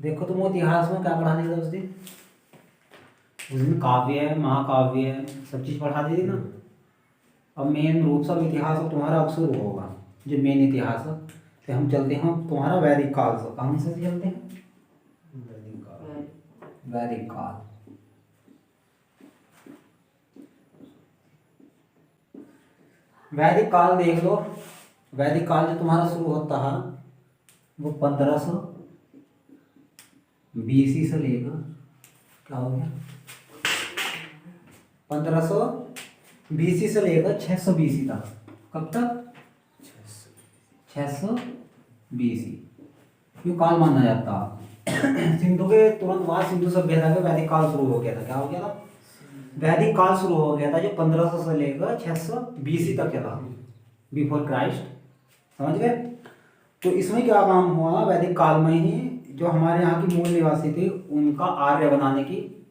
देखो तुम इतिहास में क्या पढ़ा दिया था उस दिन काव्य है, महाकाव्य है, सब चीज़ पढ़ा दी थी ना। अब मेन रूप से अब इतिहास अब तुम्हारा अब शुरू होगा, जो मेन इतिहास है। तो हम चलते हैं तुम्हारा वैदिक काल से। कहाँ से चलते हैं? वैदिक काल। वैदिक काल। वैदिक काल देख लो। वैदिक काल जो तुम्हारा शुरू होता है वो 1500 BC से लेकर, क्या हो गया, 1500 BC से लेकर 600 BC तक। कब तक? 600 BC क्यों काल माना जाता है। सिंधु के तुरंत बाद सिंधु सभ्यता के वैदिक काल शुरू हो गया था। क्या हो गया था? वैदिक काल शुरू हो गया था, जो 1500 से लेकर 600 BC तक चला, बिफोर क्राइस्ट। समझ गए? तो इसमें क्या काम हुआ, वैदिक काल में ही जो हमारे यहाँ की मूल निवासी थे उनका आर्य बनाने की,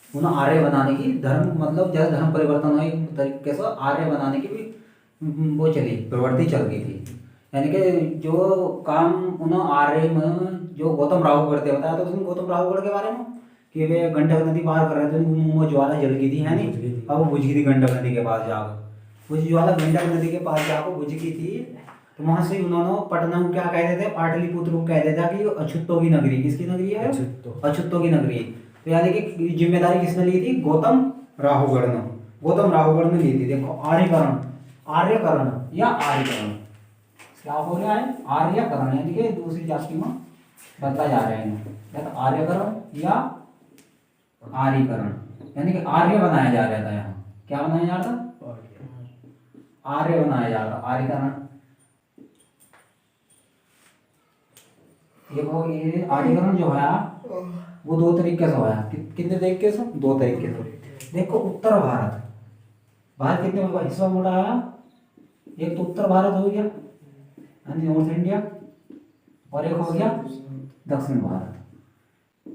उन्हें आर्य बनाने की धर्म, मतलब जैसे धर्म परिवर्तन हुआ एक तरीके से आर्य बनाने की भी वो चली, प्रवृत्ति चल गई थी। यानी कि जो काम उन्हें आर्य में जो गौतम राहु करते बताया तो उसने गौतम राहु के बारे में कि वे गंडक नदी पार कर रहे थे, मुंह में ज्वाला जल गई थी, है नहीं? अब वो बुझ गई थी गंडक नदी के पास जाकर। वो ज्वाला गंडक नदी के पास जाकर बुझ गई थी। तो वहां से उन्होंने पटना को क्या कहते थे, पाटलिपुत्र को कहते थे कि अछूतों की नगरी। किसकी नगरी है? अछूतों की नगरी। तो यानी कि जिम्मेदारी किसने ली थी? गौतम राहुगढ़ ने। गौतम राहुगढ़ ने ली थी। देखो आर्यकरण, आर्यकरण या आर्यकरण क्या हो रहा है? आर्यकरण यानी कि दूसरी जाति में बदला जा रहा है, या तो आर्यकरण या आर्यकरण, यानी कि आर्य बनाया जा रहा था। यहाँ क्या बनाया जा रहा था? आर्य बनाया जा रहा। आर्यकरण देखो, ये आर्यकरण जो है वो दो तरीके से होया। कितने तरीके से? दो तरीके से। देखो उत्तर भारत, भारत कितने हिस्सा में बटा है? एक तो उत्तर भारत हो गया यानी नॉर्थ इंडिया, और एक हो गया दक्षिण भारत।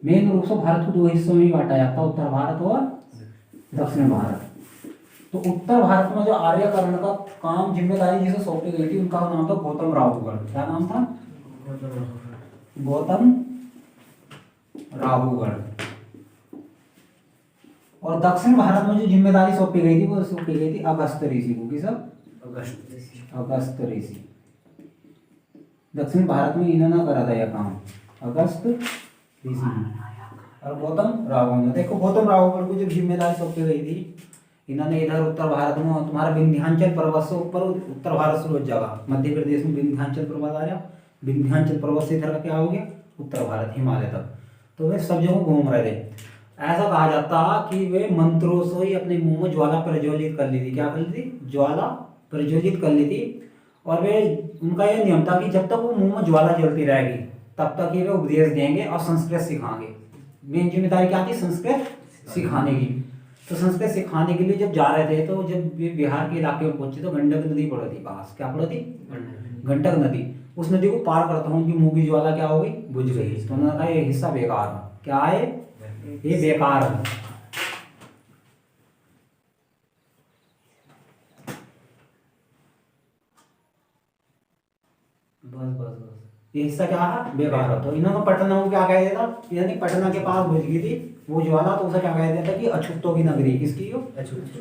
मेन रूप से भारत को दो हिस्सों में बांटा जाता है, उत्तर भारत और दक्षिण भारत। तो उत्तर भारत में जो आर्यकरण का काम जिम्मेदारी जिसे सौंपी गई थी उनका नाम था गौतम राहुगढ़। क्या नाम था? गौतम राहुगढ़। और दक्षिण भारत में जो जिम्मेदारी सौंपी गई थी वो सौंपी गई थी अगस्त ऋषि को। किस? अगस्त ऋषि। दक्षिण भारत में इन्होंने करा था यह काम, अगस्त ऋषि और गौतम राहुगढ़। देखो गौतम राहुगढ़ को जो जिम्मेदारी सौंपी गई थी, इन्होंने इधर उत्तर भारत में तुम्हारा विंध्याचल पर्वत से ऊपर, उत्तर भारत से जगह मध्य प्रदेश में विंध्याचल पर्वत आ रहा, विंध्याचल पर्वत से इधर का क्या हो गया? उत्तर भारत, हिमालय तक। तो वे सब जगह घूम रहे थे। ऐसा कहा जाता कि वे मंत्रों से ही अपने मुंह में ज्वाला प्रज्वलित कर ली थी। क्या कर ली थी? ज्वाला प्रज्वलित कर ली थी। और वे, उनका यह नियम था कि जब तक वो मुंह में ज्वाला जलती रहेगी तब तक ही वे उपदेश देंगे और संस्कृत सिखाएंगे। मेन जिम्मेदारी क्या थी? संस्कृत सिखाने की। तो संस्कृत सिखाने के लिए जब जा रहे थे, तो जब वे बिहार के इलाके में पहुंचे तो गंडक नदी पड़ी थी पास। क्या पड़ी थी? गंडक नदी। उस नदी को पार करता हूँ उनकी मुंह की ज्वाला क्या हो गई? बुझ गई। तो उन्होंने कहा ये हिस्सा बेकार है। क्या है? ये बेकार है। बस बस बस, ये हिस्सा क्या है? बेकार है। तो इन्होंने पटना को क्या कह दिया था, यानी पटना के पास बुझ गई थी वो ज्वाला, तो उसे क्या कह दिया था कि अछूतों की नगरी। किसकी?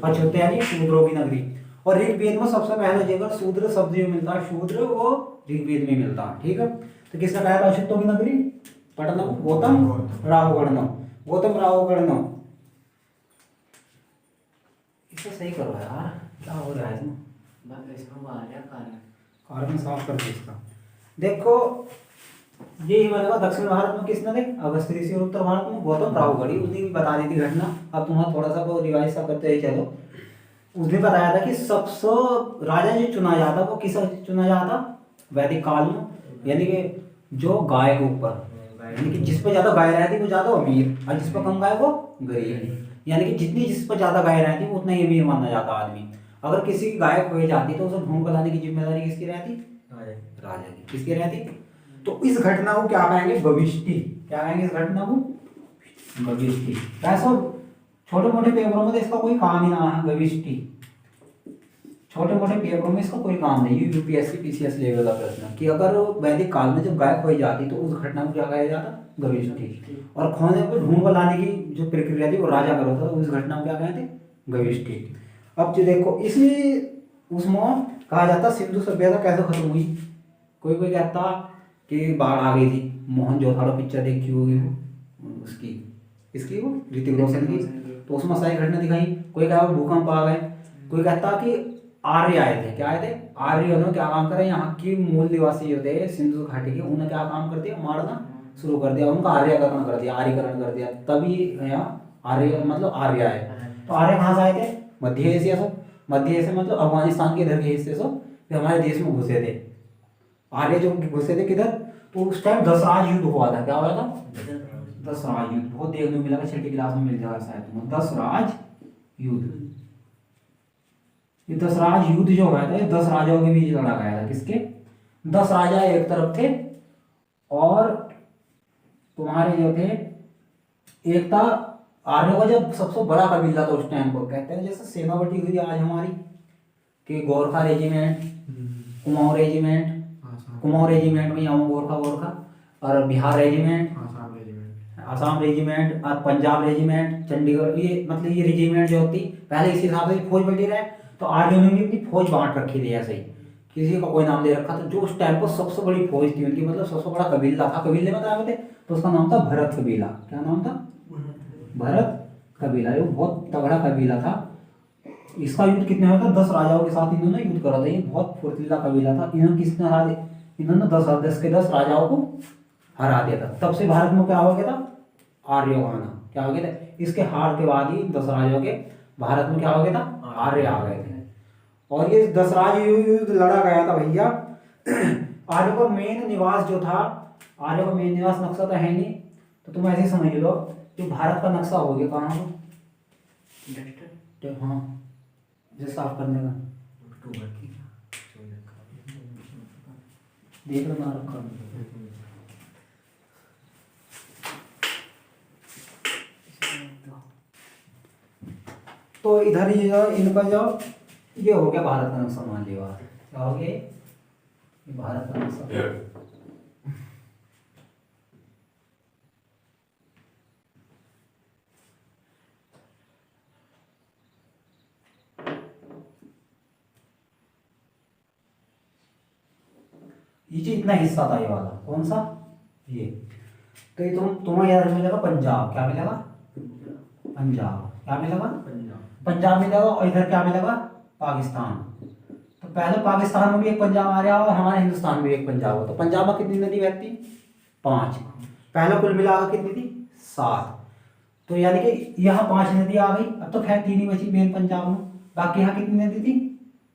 अछूत यानी शूद्रों की नगरी। और ऋग्वेद में सबसे पहले जगह शूद्र शब्द जो मिलता है, शूद्र, वो ऋग्वेद में मिलता है। ठीक है? तो किसने कहा था अछूतों की नगरी? पटना को गौतम राहुगढ़ ने। गौतम राहुगढ़ ने। इसे सही करो यार, क्या हो रहा है इसमें? कार्बन साफ कर दो इसका। देखो ये हिमालय का दक्षिण भारत में किसने थे? अगस्त ऋषि। और उत्तर भारत में गौतम राहुगढ़। उस दिन बता दी थी घटना। अब तुम्हारा थोड़ा सा वो रिवाइज सा करते ही चलो। उस दिन बताया था कि सबसे राजा जो चुना जाता वो किस चुना जाता वैदिक काल में, यानी कि जो गाय के ऊपर, यानी कि जिस पर ज्यादा गाय रहती वो ज्यादा अमीर, और जिस पर कम गाय वो गरीब। यानी कि जितनी जिस पर ज्यादा गाय रहती वो उतना ही अमीर माना जाता आदमी। अगर किसी की गाय खो जाती तो उसे ढूंढ कर लाने की जिम्मेदारी किसकी रहती? राजा की। किसकी रहती? तो इस घटना को क्या कहेंगे? गविष्टि। क्या कहेंगे इस घटना को? गविष्टि। ऐसा छोटे मोटे पेपरों में तो इसका कोई काम ही ना है, गविष्टि। छोटे मोटे पेपरों में इसका कोई काम नहीं है, यूपीएससी पीसीएस लेवल का प्रश्न कि अगर वैदिक काल में जब गाय खोई जाती तो उस घटना को क्या कहा जाता, गविष्टि। और खोने पर ढूंढ को लाने की जो प्रक्रिया थी वो राजा कर होता था, तो उस घटना को क्या कहते, गविष्टि। अब जो देखो इसी उसमें कहा जाता सिंधु सभ्यता कैसे खत्म हुई। कोई कोई कहता कि बाढ़ आ गई थी, मोहनजोदड़ो पिक्चर देखी होगी उसकी, इसकी वो ऋतिक रोशन की, तो उसमें सारी घटना दिखाई। कोई कहा भूकंप आ गए, कोई कहता कि आर्य आए थे। क्या आए थे, आर्य। उन्होंने क्या काम करे, यहाँ की मूल निवासी जो थे सिंधु घाटी के, उन्होंने क्या काम कर दिया, मारना शुरू कर दिया, उनका आर्यकरण कर दिया, आर्यकरण कर दिया, तभी यहाँ आर्य मतलब आर्य आए। तो आर्य कहाँ से आए थे, मध्य एशिया से। मध्य एशिया मतलब अफगानिस्तान के इधर के हिस्से से फिर हमारे देश में घुसे थे आर्य। जो घुसे थे किधर, तो उस टाइम दसराज युद्ध हुआ था। क्या हुआ था, दसराज युद्ध। बहुत देखने को मिला, छठी क्लास में मिल जाएगा शायद तुम्हें, दसराज युद्ध। ये दसराज युद्ध जो हुआ था, ये 10 राजाओं के बीच लड़ा गया था। किसके, 10 राजा एक तरफ थे और तुम्हारे जो थे, एक था आर्यों का जब सबसे बड़ा कबीला था उस टाइम को, कहते हैं जैसे सेना बटी हुई आज हमारी कि Gorkha regiment, Kumaon regiment, Kumaon regiment में यहाँ गोरखा गोरखा, और बिहार रेजिमेंट, आसाम रेजिमेंट, और पंजाब रेजिमेंट, चंडीगढ़, ये मतलब ये रेजिमेंट जो होती पहले इसी हिसाब से फौज बटी रहे। तो आर्यों ने भी अपनी फौज बांट रखी थी ऐसे ही, किसी का कोई नाम दे रखा था। जो उस टाइम पर सबसे बड़ी फौज थी उनकी, मतलब सबसे बड़ा कबीला था, कबीले में क्या थे, तो उसका नाम था भरत कबीला। क्या नाम था, भरत कबीला। ये बहुत तगड़ा कबीला था। इसका युद्ध कितने हुआ था, 10 राजाओं के साथ इन्होंने युद्ध करा था। ये बहुत फुर्तीला कबीला था। इन्होंने किसने हरा दिया, इन्होंने 10 राजाओं को हरा दिया था। तब से भारत में क्या हो गया था, आर्य का आना। क्या हो गया था, इसके हार के बाद ही 10 राजाओं के भारत में क्या हो गया था, आर्य आ गए थे। और ये 10 राज युद्ध लड़ा गया था भैया। आर्य का मेन निवास जो था, आर्य का मेन निवास नक्शा तो है नहीं, तो तुम ऐसे समझ लो जो भारत का नक्शा हो गया कहाँ हो, हाँ जो साफ करने का देख लो ना रखा। तो इधर ही जो इनका जो ये हो गया भारत का नक्शा, मान लिया क्या हो गया, ये भारत का नक्शा। ये जो इतना हिस्सा था ये वाला, कौन सा, ये। तो ये तुम्हें याद मिलेगा पंजाब। क्या मिलेगा, पंजाब। क्या मिलेगा, पंजाब मिलेगा। और इधर क्या मिलेगा, पाकिस्तान। तो पहले पाकिस्तान में भी एक पंजाब आ रहा और हमारे हिंदुस्तान में भी एक पंजाब हो। तो पंजाब में कितनी नदी बहती, 5। पहले कुल मिलाकर कितनी थी, 7। तो यानी कि यहाँ 5 नदी आ गई। अब तो खैर 3 ही बची मेन पंजाब में, बाकी यहाँ कितनी नदी थी,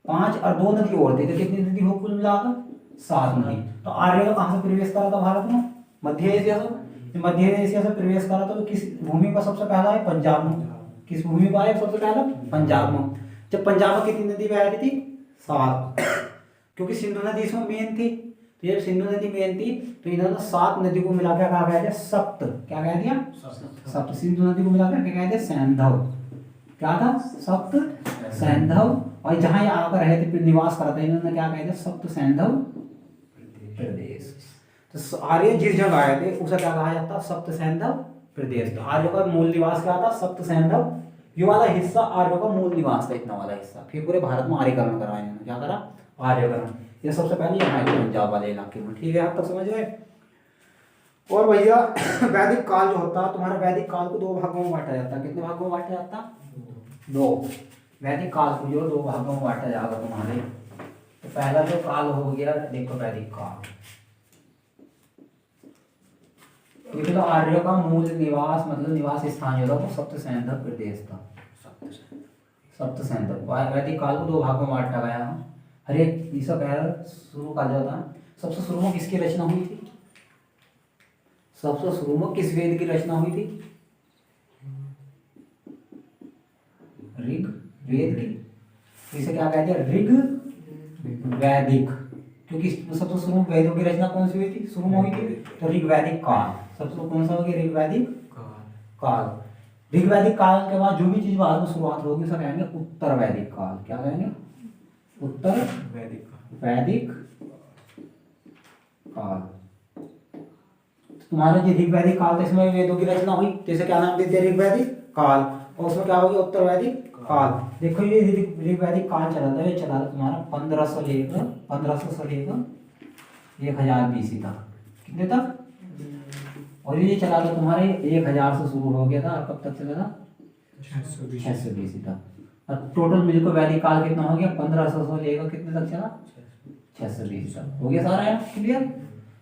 5, और 2 नदी और थी। तो कितनी नदी हो कुल मिलाकर, 7 नदी। तो आर्य का कहाँ से प्रवेश करा था भारत में, मध्य एशिया से। मध्य एशिया से प्रवेश करा तो किस भूमि का सबसे पहला है, पंजाब में। किस भूमि को आया सबसे पहला, पंजाब में। जब पंजाब में कितनी नदी बह रही थी, 7, क्योंकि सिंधु नदी इसमें मेन थी। तो जब सिंधु नदी मेन थी तो इन्होंने 7 नदी को मिलाकर क्या कहा गया, सप्त। क्या कह दिया, सप्त। सिंधु नदी को मिलाकर क्या कहते हैं, सैंधव। क्या था, सप्त सैंधव। और जहां ये आकर रहे थे, निवास करा था, इन्होंने क्या कहते हैं, सप्त सैंधव प्रदेश। तो आर्य जिस जगह आए थे उसे क्या कहा जाता, सप्त सैंधव प्रदेश। तो आर्यों का मूल निवास क्या था, सप्त सैंधव। ये वाला हिस्सा आर्यों का मूल निवास था, इतना वाला हिस्सा। फिर पूरे भारत में आर्यकरण करा इन्होंने, क्या करा, आर्यकरण। ये सबसे पहले यहाँ के पंजाब वाले इलाके में, ठीक है, आप तक समझ गए। और भैया वैदिक काल जो होता है तुम्हारा, वैदिक काल को 2 भागों में बांटा जाता है। कितने भागों में बांटा जाता, 2। वैदिक काल को जो 2 भागों में बांटा जाएगा तुम्हारे। तो पहला जो काल हो गया, देखो वैदिक काल। तो आर्यों का मूल निवास मतलब निवास स्थान जो था वो सप्त सैंधव प्रदेश था। सप्त सैंधव। वैदिक काल को 2 भागों में बांटा गया है। हर एक इसका पहला शुरू का जो था, सबसे शुरू में किसकी रचना हुई थी, सबसे शुरू में किस वेद की रचना हुई थी, ऋग वेद की। इसे क्या कहते हैं, ऋग वैदिक। क्योंकि सबसे शुरू में वेदों की रचना कौन सी हुई थी, शुरू में हुई थी, तो ऋग्वैदिक काल। सबसे कौन सा हो गया, ऋग्वैदिक काल। ऋग्वैदिक काल के बाद जो भी चीज बाद में शुरुआत होगी उसे कहेंगे उत्तर वैदिक काल। क्या कहेंगे, उत्तर वैदिक काल। तुम्हारा जो ऋग वैदिक काल था इसमें वेदों की रचना हुई, जैसे क्या नाम देते हैं ऋग वैदिक काल, और उसमें क्या हो गया उत्तर वैदिक काल। देखो ये ऋग वैदिक काल चला था, ये चला था तुम्हारा 1500 से लेकर 1000 BC तक। कितने तक? और ये चला था तुम्हारे 1000 से शुरू हो गया था और कब तक चला था? 600 BC तक। और टोटल मिलकर वैदिक काल कितना हो गया? 1500 से लेकर कितने तक चला? 600 BC तक। हो गया सारा है क्लियर?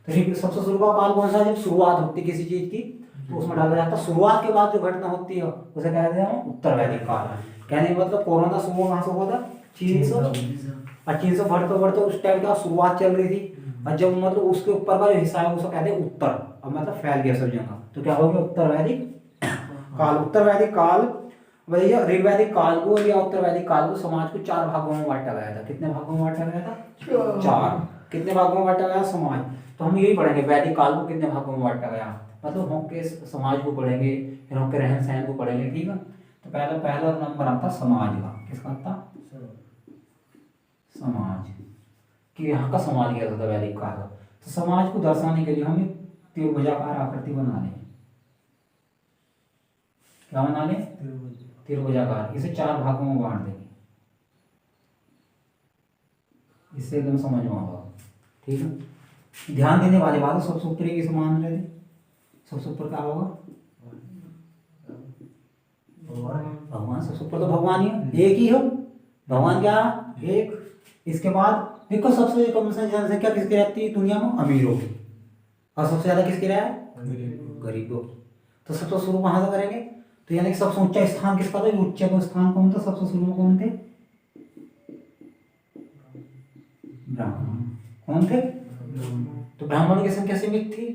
तो सबसे शुरू का काल कौन सा? जब शुरुआत होती किसी चीज की तो उसमें डाला जाता है शुरुआत के बाद जो घटना होती है उसे कहते हैं उत्तर वैदिक काल। कहने का मतलब कोरोना शुरू कहाँ से हुआ था? चीन से। और चीन से बढ़ते बढ़ते उस टाइम क्या शुरुआत चल रही थी, और जब मतलब उसके ऊपर का जो हिस्सा है उसे कहते हैं उत्तर, और मतलब फैल गया सब जगह, तो क्या हो गया उत्तर वैदिक काल। उत्तर वैदिक काल भैया ऋग वैदिक काल को या उत्तर वैदिक काल को समाज को 4 भागों में बांटा गया था। कितने भागों में बांटा गया था? 4। कितने भागों में बांटा गया समाज? तो हम यही पढ़ेंगे वैदिक काल को कितने भागों में बांटा गया, मतलब हम के समाज को पढ़ेंगे, फिर हम के रहन सहन को पढ़ेंगे। ठीक है, तो पहला नंबर आता समाज का। किसका आता? समाज कि यहाँ का समाज कैसा था वैदिक काल का। तो समाज को दर्शाने के लिए हमें त्रिभुजाकार आकृति बना लें। क्या बना लें? त्रिभुजाकार। इसे 4 भागों में बांट देंगे, इससे एकदम समझ में आएगा। ठीक है, ध्यान देने वाली बात है, सबसे ऊपर की समान रहे, सबसे ऊपर क्या होगा? भगवान। सबसे ऊपर तो भगवान ही है, एक ही हो भगवान। क्या? एक। इसके बाद देखो सबसे कम जनसंख्या किसकी रहती है दुनिया में? अमीरों की। और सबसे ज्यादा किसकी रहा है? गरीबों की। तो सबसे शुरू कहाँ से करेंगे? तो यानी कि सबसे ऊंचा स्थान किसका था? उच्च स्थान कौन था सबसे शुरू में? कौन थे? ब्राह्मण। कौन थे? तो ब्राह्मणों की संख्या सीमित थी,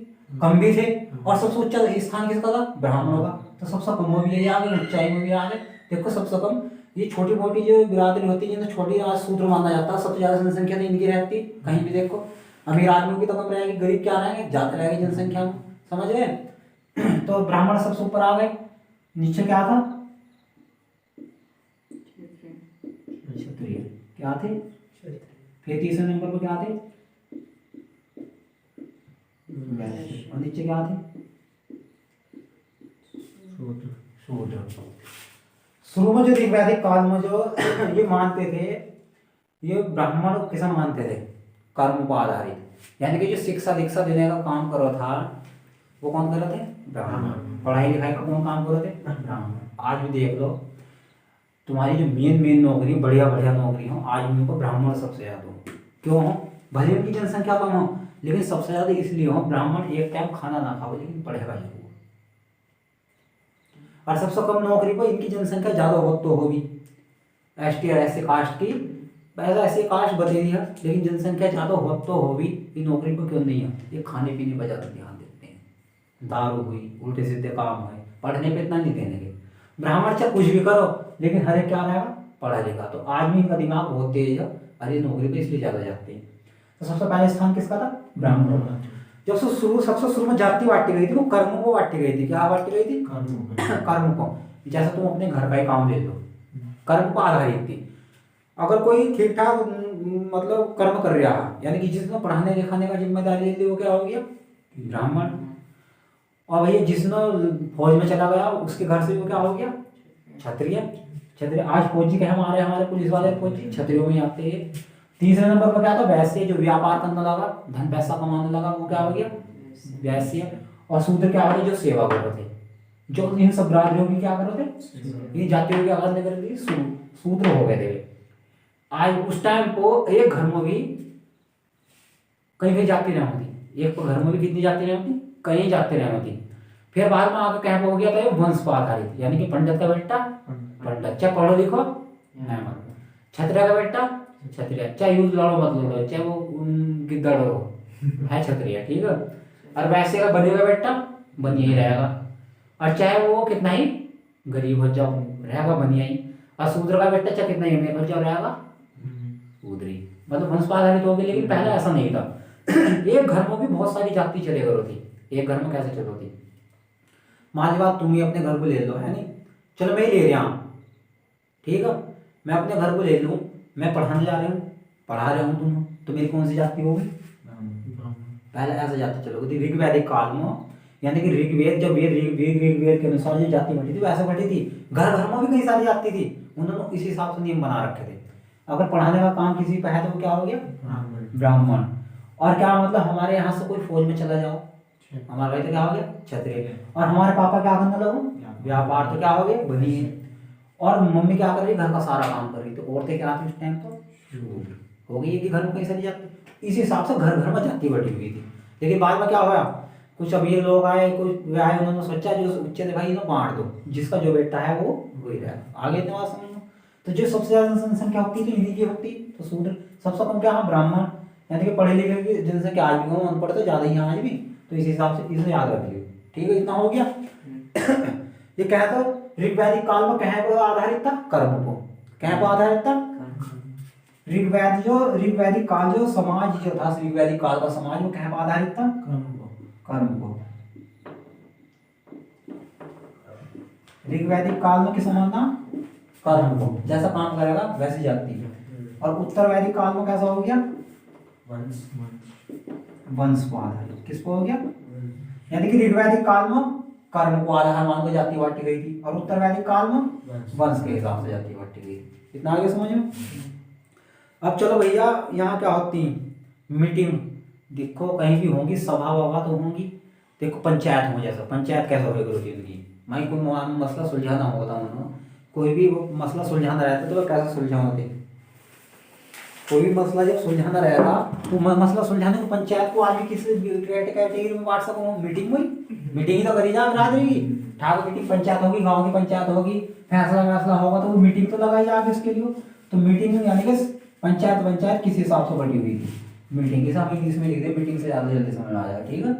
कम भी थे, और सबसे ऊंचा स्थान किसका था? ब्राह्मणों का। तो सबसे कम में भी आ गए, ऊंचाई में भी आ गए। देखो सबसे कम ये छोटी मोटी जो बिरादरी होती है जिन्हें छोटी राज शूद्र माना जाता है, सबसे ज्यादा जनसंख्या तो इनकी रहती। कहीं भी देखो अमीर आदमियों की तो कम रहेगी, गरीब क्या रहेंगे? ज्यादा रहेगी जनसंख्या में। समझ गए? तो ब्राह्मण सबसे ऊपर आ गए। नीचे क्या था? क्षत्रिय। क्या थे? फिर तीसरे नंबर पर क्या थे? और नीचे क्या थे? शूद्र। शुरू में जो वैदिक काल में जो ये मानते थे, ये ब्राह्मण किसे मानते थे? कर्म को आधारित, यानी कि जो शिक्षा दीक्षा देने का काम करो था वो कौन कर रहे थे? ब्राह्मण। पढ़ाई लिखाई का कौन काम कर रहे थे? ब्राह्मण। आज भी देख लो तुम्हारी जो मेन नौकरी, बढ़िया बढ़िया नौकरी हो, आज भी उनको ब्राह्मण सबसे ज्यादा हो। क्यों हो? भले उनकी जनसंख्या कम हो, लेकिन सबसे ज्यादा इसलिए हो ब्राह्मण एक टाइम खाना ना खाओ लेकिन पढ़ेगा जरूर। और सबसे कम नौकरी पर इनकी जनसंख्या ज्यादा हो तो होगी। ST और SC कास्ट की, पहला SC कास्ट बते दिया, लेकिन जनसंख्या ज्यादा हो तो होगी। ये नौकरी पर क्यों नहीं है? ये खाने पीने पर ज्यादा ध्यान देते हैं। दारू हुई, उल्टे सीधे काम हुए, पढ़ने पे इतना नहीं देने के। ब्राह्मण चाहे कुछ भी करो लेकिन हर एक क्या रहेगा? पढ़ा लिखा। तो आदमी का दिमाग बहुत तेज है और ये नौकरी पे इसलिए ज्यादा जाते हैं। तो सबसे पहले स्थान किसका था? ब्राह्मणों का। जब सबसे शुरू में जाति बांटी गई थी वो कर्मों को बांटी गई थी। क्या बांटी गई थी? कर्म को। जैसे तुम अपने घर का ही काम ले लो, कर्म को आधारित थी। अगर कोई ठीक ठाक मतलब कर्म कर रहा है, यानी कि जिसने पढ़ाने लिखाने का जिम्मेदारी ली वो क्या हो गया? ब्राह्मण। और भैया जिसने फौज में चला गया उसके घर से वो क्या हो गया? क्षत्रिय। क्षत्रिय। आज फौजी कहे हमारे पुलिस वाले फौजी क्षत्रियों में आते हैं। तीसरे नंबर पर क्या था? वैश्य। जो व्यापार करने लगा, धन पैसा कमाने लगा, वो क्या हो गया? वैश्य। और शूद्र क्या हो गया? जो सेवा कर रहे थे, जो इन सब बिरादरियों की क्या कर रहे थे? इन जातियों की आराधना कर रहे थे, शूद्र हो गए थे। आज उस टाइम को एक घर में भी कहीं कहीं जाति नहीं होती, एक घर में भी कितनी जाति नहीं होती? कहीं जाति नहीं होती। फिर बाद में आगे क्या हो गया था? ये वंश पर आधारित, यानी कि पंडित का बेटा पंडित, चाहे पढ़ो लिखो नहीं मत, क्षत्रिय का बेटा क्षत्रिय, चाहे यूज लड़ो मत लड़ो, चाहे वो गिद्दड़ हो, है क्षत्रिय। ठीक है। और वैसे का बनिए का बेटा बनिया ही रहेगा, और चाहे वो कितना ही गरीब हो जाओ रहेगा बनिया ही। और शूद्र का बेटा चाहे कितना ही अमीर हो जाओ रहेगा शूद्री। मतलब वंश पर आधारित हो गई। लेकिन पहले ऐसा नहीं था। एक घर में भी बहुत सारी जाति चले करो थी। एक घर में कैसे चलो थी? मान ली बात, तुम ही अपने घर को ले लो, है नहीं? चलो मैं ही ले रहा हूँ, ठीक है, मैं अपने घर को ले लूँ, मैं पढ़ाने जा रहा हूँ, पढ़ा रहे हूँ तुम, तो मेरी कौन सी जाति होगी? पहले ऐसे जाति चलोगे थी ऋग्वैदिक काल में, यानी कि ऋग्वेद जब ऋग्वेद के अनुसार जो जाति बटी थी वैसे बटी थी। घर घर में भी कई सारी जाति थी, उन्होंने इस हिसाब से नियम बना रखे थे। अगर पढ़ाने का काम किसी पे है तो वो क्या हो गया? ब्राह्मण। और क्या मतलब हमारे यहाँ से कोई फौज में चला जाओ, हमारा भाई तो क्या हो गया? क्षत्रिय। और हमारे पापा क्या करने लगे? व्यापार, तो क्या हो गए? बनिए। और मम्मी क्या कर रही? घर का सारा काम कर रही। तो औरतें क्या थी उस टाइम? तो हो गई कि घर में कई सारी जाति। इस हिसाब से घर घर में जाति बटी हुई थी। लेकिन बाद में क्या हुआ? कुछ अब ये लोग आए, कुछ आए, उन्होंने सोचा जो उच्च थे भाई इन्हें बांट दो, जिसका जो बेटा है वो वही रहेगा। आगे इतने बात समझ लो। तो जो सबसे ज्यादा जनसंख्या होती तो इन्हीं की होती, तो शूद्र। सबसे कम क्या? हाँ, ब्राह्मण। यानी कि पढ़े लिखे की जनसंख्या आज भी अनपढ़ तो ज्यादा ही है आज भी। तो इस हिसाब से इसे याद रख लियो। ठीक है, इतना हो गया। ये क्या था? ऋग्वैदिक काल में कहाँ पर आधारित था? कर्म को। कहाँ पर आधारित था? ऋग्वैदिक काल जो समाज जो था, ऋग्वैदिक काल का समाज वो कहाँ पर आधारित था? कर्म को। ऋग्वैदिक काल में किस मानना? कर्म को। जैसा काम करेगा वैसी जाति। और उत्तर वैदिक काल में कैसा हो गया? वंश को आधारित। किसको हो गया? यानी कि ऋग्वैदिक काल में कर्म को आधार मान के जाति बांटी गई थी, और उत्तर वैदिक काल में वंश के हिसाब से जाति बांटी गई थी। इतना आगे समझ में? अब चलो भैया, यहाँ क्या होती मीटिंग, देखो कहीं भी होंगी, सभा वभा तो होंगी। देखो पंचायत हो, जैसा पंचायत कैसे होगी उनकी, मैं कोई मसला सुलझाना होता उन्होंने, कोई भी मसला सुलझाना रहता तो कैसे सुलझाते? कोई भी मसला जब सुलझाना रहेगा तो मसला सुलझाने को पंचायत को आज भी किस कैटेगरी में बांट सकूँ? मीटिंग में। मीटिंग ही तो करी जा बिरादरी की। ठाकुर मीटिंग पंचायत होगी, गाँव की पंचायत होगी, फैसला होगा तो वो मीटिंग तो लगाई जाएगी इसके लिए। तो मीटिंग यानी कि पंचायत किस हिसाब से बटी हुई थी? मीटिंग के साथ इंग्लिश में लिख दे, मीटिंग से ज़्यादा जल्दी समझ में आ जाएगा। ठीक है,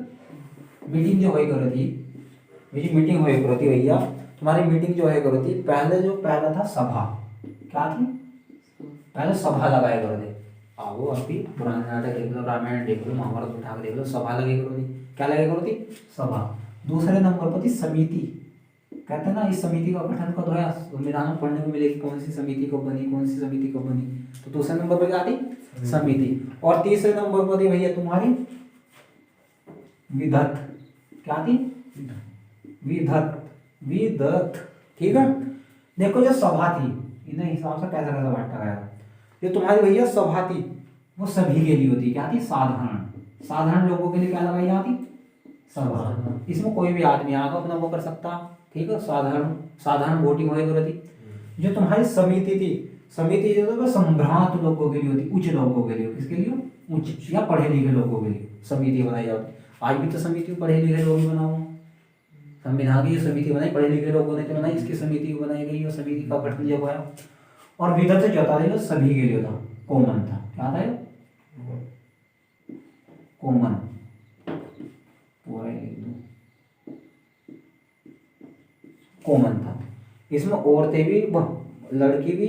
मीटिंग जो हुई करो थी, मीटिंग हुई करो थी भैया, तुम्हारी मीटिंग जो है करो थी, पहला था सभा। क्या थी? पहले सभा लगाया करो थे। आओ अभी पुराने नाटक देख लो, रामायण देख लो, महाभारत उठा के देख लो, सभा लगे करो थी। क्या लगे करो थी? सभा। दूसरे नंबर पर थी समिति। कहते हैं ना इस समिति का गठन कब हुआ? संविधान में पढ़ने को मिलेगी कौन सी समिति कब बनी, कौन सी समिति कब बनी। तो दूसरे नंबर पर क्या थी? समिति। और तीसरे नंबर पर थी भैया तुम्हारी विधत। क्या थी? विधत। ठीक है, देखो जो सभा थी इन्हें हिसाब से कैसा कैसा बांटा गया। जो तुम्हारी भैया सभा थी वो सभी के लिए होती। क्या थी? साधारण लोगों के लिए क्या लगाई जाती? सभा। इसमें कोई भी आदमी आकर अपना वो कर सकता। ठीक है, साधारण वोटिंग वही करती। जो तुम्हारी समिति थी, समिति जो है संभ्रांत लोगों के लिए होती, उच्च लोगों के लिए। किसके लिए? उच्च या पढ़े लिखे लोगों के लिए समिति बनाई जाती। आज भी तो समिति पढ़े लिखे लोग ही बनाओ। संविधान की समिति बनाई पढ़े लिखे लोगों ने तो बनाई, इसकी समिति बनाई गई और समिति का गठन जब हुआ। और विधत जो था ये सभी के लिए था, कॉमन था। क्या था? कॉमन। पूरा कॉमन था। इसमें औरतें भी, लड़की भी,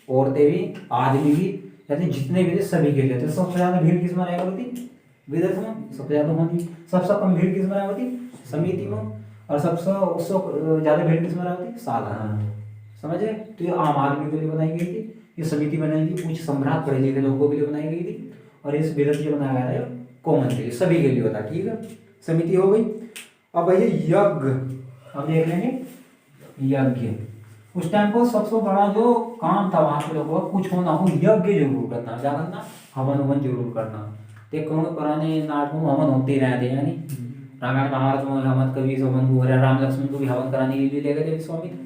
औरतें भी, आदमी भी, यानी जितने भी थे सभी के लिए थे। सबसे ज्यादा भीड़ किसमें रहा करती? विधत में सबसे ज्यादा होती। सबसे कम भीड़ किसमें रहा करती? समिति में। और सबसे उससे ज्यादा भीड़ किसमें रहा करती? साधारण। समझे? तो ये आम आदमी के लिए बनाई गई थी, ये समिति बनाई गई उच्च सम्राट पढ़े लिखे लोगों के लिए बनाई गई थी। और इस विधत जो बनाया गया है कॉमन के लिए, सभी के लिए होता। ठीक है, समिति हो गई। अब भैया यज्ञ, अब देख लेंगे यज्ञ। उस टाइम को सबसे बड़ा जो काम था वहां के लोगों का, कुछ होना हो यज्ञ जरूर करना। क्या करना? हवन जरूर करना। देखो पुराने नाटकों में हवन होते ही रहते हैं, यानी रामायण महाभारत में हवन, कभी हवन को राम लक्ष्मण को भी हवन कराने के लिए ले गए थे विश्वामित्र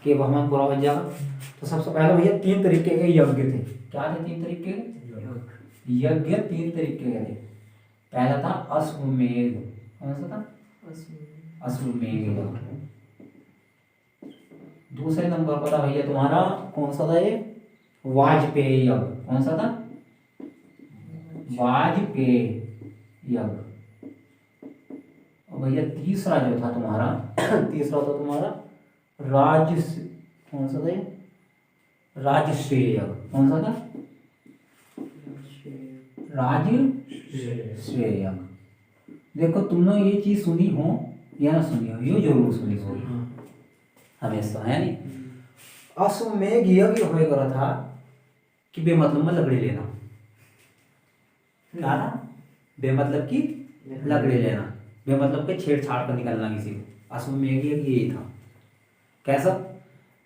के हवन पूरा बन जाएगा। तो सबसे पहले भैया 3 तरीके के यज्ञ थे। क्या थे 3 तरीके के यज्ञ? 3 तरीके के थे। पहला था अश्वमेध। कौन सा था? अश्वमेध यज्ञ। दूसरे नंबर पर था भैया तुम्हारा कौन सा था? ये वाजपेयी यज्ञ। कौन सा था? वाजपेयी यज्ञ। और भैया तीसरा जो था तुम्हारा तीसरा था तुम्हारा कौन सा था? ये राजश्रेय यज्ञ। कौन सा था? राजश्रेय यज्ञ। देखो तुमने ये चीज सुनी हो या ना सुनी हो, ये जरूर सुनी हो हमेशा, है नहीं? अश्वमेध यज्ञ होए करा था कि बेमतलब में लकड़ी लेना। क्या था? बेमतलब की लकड़ी लेना, बेमतलब के छेड़छाड़ कर निकलना किसी को। अश्वमेध यज्ञ यही था। कैसा?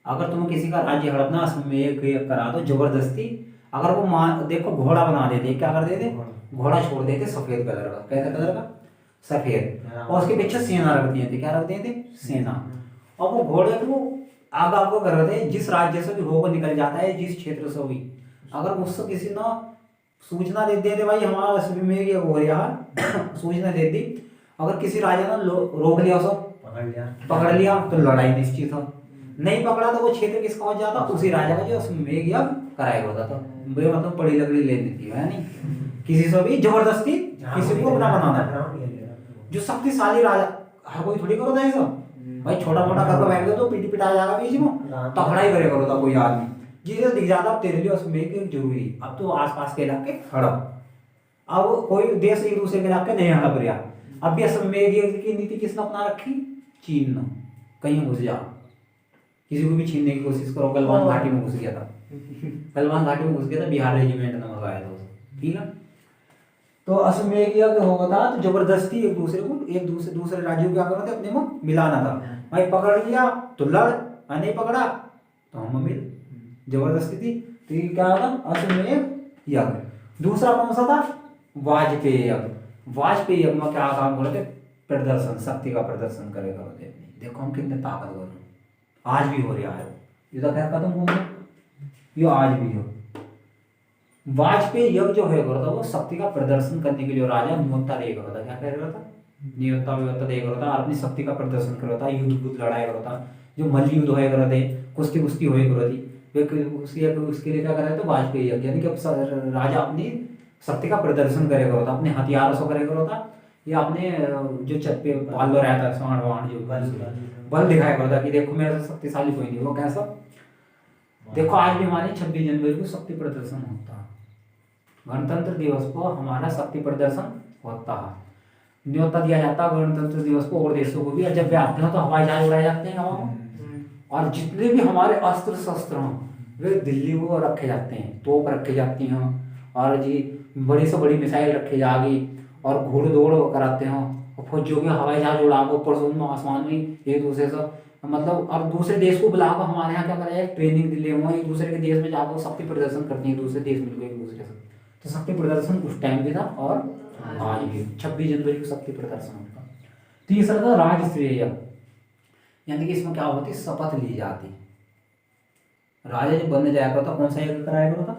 अगर तुम्हें किसी का राज्य हड़पना, अश्वमेध यज्ञ करा दो जबरदस्ती। अगर वो मान देखो घोड़ा बना देते, क्या कर देते? घोड़ा छोड़ देते सफेद कलर का। कैसा कलर का? सफेद। और उसके पीछे सेना रख दिए थे। क्या रख दिए थे? सेना। और वो घोड़े को आगे आगे कर रहे थे, जिस राज्य से भी होकर निकल जाता है, जिस क्षेत्र से भी, अगर उससे किसी ने सूचना दे देते भाई हमारा अश्वमेध यज्ञ हो रहा है, सूचना दे दी, अगर किसी राजा ने रोक लिया, उसको पकड़ लिया तो लड़ाई निश्चित हो। नहीं पकड़ा तो वो क्षेत्र किसका हो जाता? उसी राजा का जो अश्वमेध यज्ञ कराया होता था। वे मतलब बड़ी लकड़ी ले लेती है नहीं, किसी से भी जबरदस्ती किसी को अपना बनाना। जो शक्तिशाली राजा, हर कोई थोड़ी करो था ऐसा भाई, छोटा मोटा करके बैठ गए तो पीट पिटा जाएगा बीच में, तगड़ा ही करे करो था कोई आदमी जिसे दिख जाता अब तेरे लिए अश्वमेध यज्ञ जरूरी। अब तो आसपास के इलाके हड़प, अब कोई देश एक दूसरे के इलाके नहीं हड़प रहा। अब भी अश्वमेध यज्ञ की नीति किसने अपना रखी? चीन ने। कहीं घुस जा, किसी को भी छीनने की कोशिश करो। गलवान घाटी में घुस गया था, गलवान घाटी में घुस गया था, बिहार रेजिमेंट ने मंगवाया था उसे। ठीक है, तो अश्वमेध यज्ञ होगा था तो जबरदस्ती एक दूसरे को, एक दूसरे राज्यों क्या करना था? अपने में मिलाना था। भाई पकड़ लिया तो लड़, नहीं पकड़ा तो हम मिल, जबरदस्ती थी। तो ये क्या होगा? अश्वमेध यज्ञ। दूसरा कौन सा था? वाजपेयी यज्ञ। वाजपेयी यज्ञ में क्या काम कर रहे थे? प्रदर्शन, शक्ति का प्रदर्शन करे करते थे। देखो हम कितने ताकतवर हैं, आज भी हो रहा है। ये तो खैर खत्म हो गया, ये आज भी हो। वाजपेयी यज्ञ जो है करता वो शक्ति का प्रदर्शन करने के लिए राजा न्योता दे करता। क्या कह रहा था? न्योता व्यवस्था दे करता, अपनी शक्ति का प्रदर्शन करता, युद्ध बुद्ध लड़ाई करता। जो मल्ल युद्ध होए करते, कुश्ती कुश्ती होए करती, उसके लिए क्या कर रहे थे? वाजपेयी यज्ञ, यानी कि राजा अपनी शक्ति का प्रदर्शन करे करता, अपने हथियारों से करे करता, या अपने जो छत पे पाल रहता है सांड वाण, जो बल दिखाया करता कि देखो मेरे से शक्तिशाली कोई नहीं। वो कैसा? देखो आज भी हमारे 26 जनवरी को शक्ति प्रदर्शन होता है, गणतंत्र दिवस को हमारा शक्ति प्रदर्शन होता है, न्योता दिया जाता है गणतंत्र दिवस को और देशों को भी। और जब वे आते हैं तो हवाई जहाज उड़ाए जाते हैं हवा में, और जितने भी हमारे अस्त्र शस्त्र हैं वे दिल्ली को रखे जाते हैं, तोप रखे जाती हैं, और जी बड़ी से बड़ी मिसाइल रखी जाएगी, और घोड़ दौड़ कराते हैं, और फौजियों के हवाई जहाज उड़ा को ऊपर से आसमान में एक दूसरे से, मतलब और दूसरे देश को बुलाकर हमारे यहाँ क्या करा जाए? ट्रेनिंग दिल्ली में एक दूसरे के देश में जाकर शक्ति प्रदर्शन करते हैं, दूसरे देश मिलकर एक दूसरे से। तो शक्ति प्रदर्शन उस टाइम भी था और आज भी 26 जनवरी को शक्ति प्रदर्शन होता। तीसरा था राजसूय यज्ञ, यानी कि इसमें क्या होती? शपथ ली जाती। राजा जब बनने जाया करता कौन सा यज्ञ कराया करता?